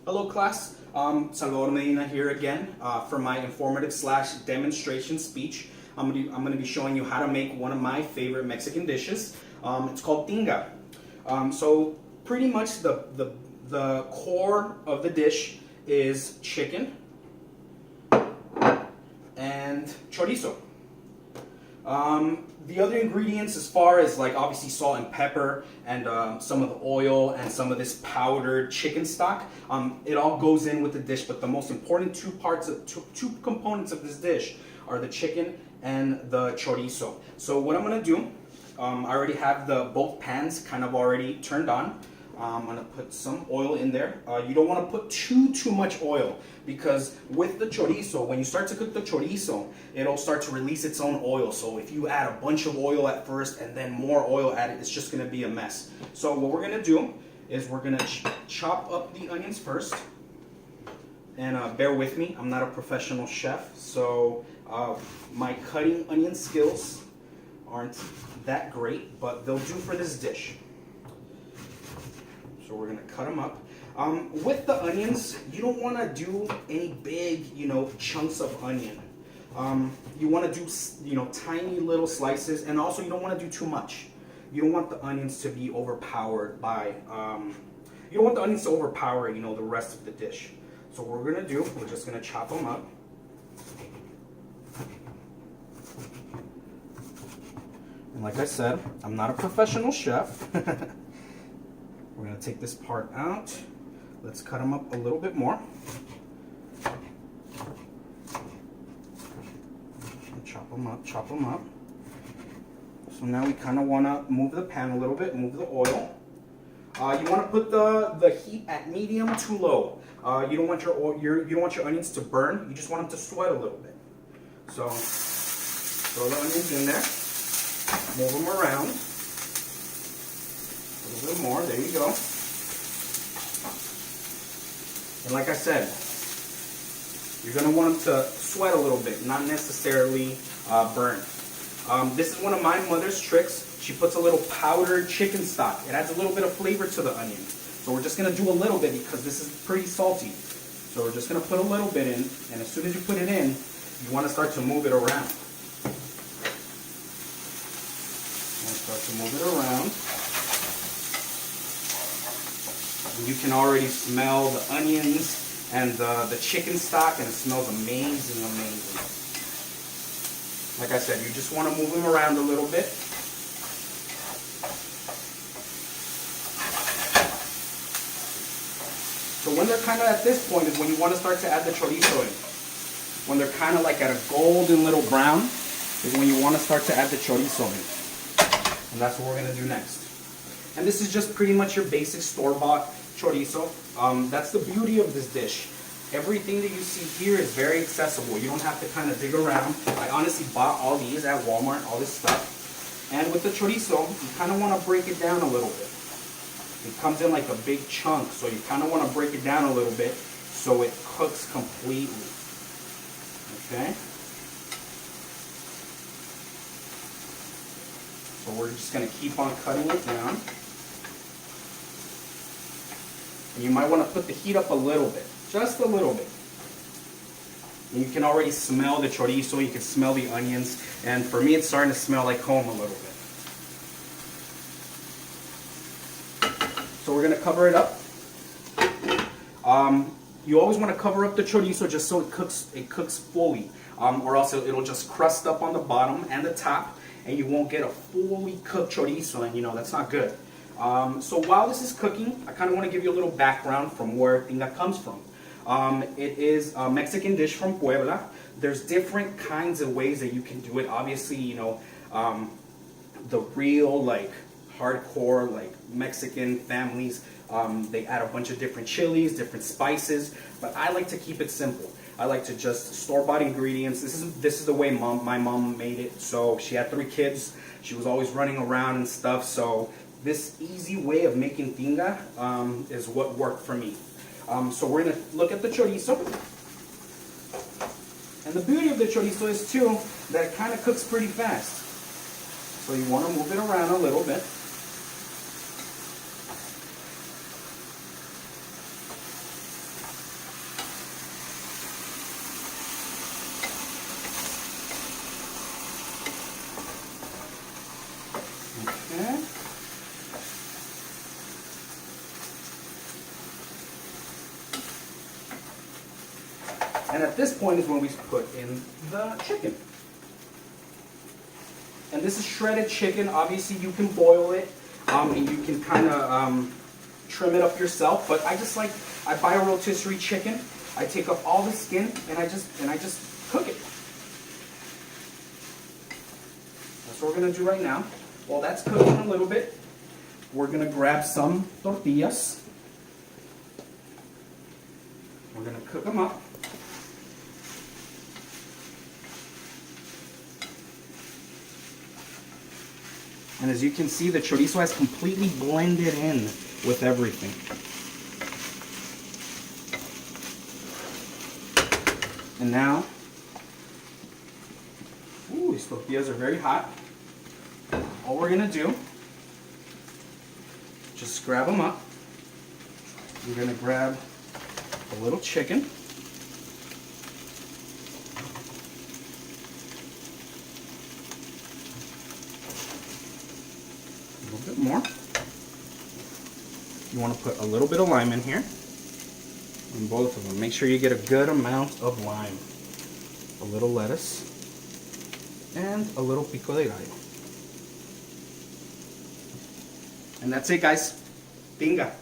Hello class, Salvador Medina here again for my informative / demonstration speech. I'm gonna be showing you how to make one of my favorite Mexican dishes. It's called Tinga. So pretty much the core of the dish is chicken and chorizo. The other ingredients, as far as like obviously salt and pepper and some of the oil and some of this powdered chicken stock, it all goes in with the dish. But the most important two components of this dish are the chicken and the chorizo. So what I'm gonna do, I already have both pans kind of already turned on. I'm gonna put some oil in there. You don't want to put too much oil, because with the chorizo, when you start to cook the chorizo, it'll start to release its own oil. So if you add a bunch of oil at first and then more oil added, it's just gonna be a mess. So what we're gonna do is we're gonna chop up the onions first. And bear with me, I'm not a professional chef, so my cutting onion skills aren't that great, but they'll do for this dish. So we're gonna cut them up. With the onions, you don't want to do any big, chunks of onion. You want to do, tiny little slices, and also you don't want to do too much. You don't want the onions to be overpowered by, you don't want the onions to overpower, the rest of the dish. So what we're gonna do, we're just gonna chop them up. And like I said, I'm not a professional chef. We're going to take this part out. Let's cut them up a little bit more. Chop them up, chop them up. So now we kind of want to move the pan a little bit, move the oil. You want to put the heat at medium to low. You don't want you don't want your onions to burn. You just want them to sweat a little bit. So throw the onions in there, move them around. A little bit more, there you go. And like I said, you're going to want them to sweat a little bit, not necessarily burn. This is one of my mother's tricks. She puts a little powdered chicken stock. It adds a little bit of flavor to the onion. So we're just going to do a little bit because this is pretty salty. So we're just going to put a little bit in, and as soon as you put it in, you want to start to move it around. Start to move it around. You can already smell the onions and the chicken stock, and it smells amazing, amazing. Like I said, you just want to move them around a little bit. So when they're kind of at this point is when you want to start to add the chorizo in. When they're kind of like at a golden little brown is when you want to start to add the chorizo in. And that's what we're going to do next. And this is just pretty much your basic store-bought chorizo. That's the beauty of this dish. Everything that you see here is very accessible. You don't have to kind of dig around. I honestly bought all these at Walmart, all this stuff. And with the chorizo, you kind of want to break it down a little bit. It comes in like a big chunk, so you kind of want to break it down a little bit so it cooks completely. Okay? So we're just going to keep on cutting it down. And you might want to put the heat up a little bit, just a little bit. And you can already smell the chorizo, you can smell the onions, and for me it's starting to smell like home a little bit. So we're going to cover it up. You always want to cover up the chorizo just so it cooks fully, or else it'll just crust up on the bottom and the top, and you won't get a fully cooked chorizo, and that's not good. So while this is cooking, I kind of want to give you a little background from where Tinga comes from. It is a Mexican dish from Puebla. There's different kinds of ways that you can do it. Obviously, the real, like, hardcore, like, Mexican families, they add a bunch of different chilies, different spices, but I like to keep it simple. I like to just store-bought ingredients. This is the way my mom made it. So she had 3 kids. She was always running around and stuff, so this easy way of making tinga is what worked for me. So we're going to look at the chorizo. And the beauty of the chorizo is too that it kind of cooks pretty fast. So you want to move it around a little bit. And at this point is when we put in the chicken. And this is shredded chicken. Obviously you can boil it, and you can kind of trim it up yourself. But I buy a rotisserie chicken. I take off all the skin and I just cook it. That's what we're gonna do right now. While that's cooking a little bit, we're gonna grab some tortillas. We're gonna cook them up. And as you can see, the chorizo has completely blended in with everything. And now, ooh, these tortillas are very hot. All we're gonna do, just grab them up. We're gonna grab a little chicken. A little bit more. You want to put a little bit of lime in here. On both of them. Make sure you get a good amount of lime. A little lettuce. And a little pico de gallo. And that's it, guys. Tinga.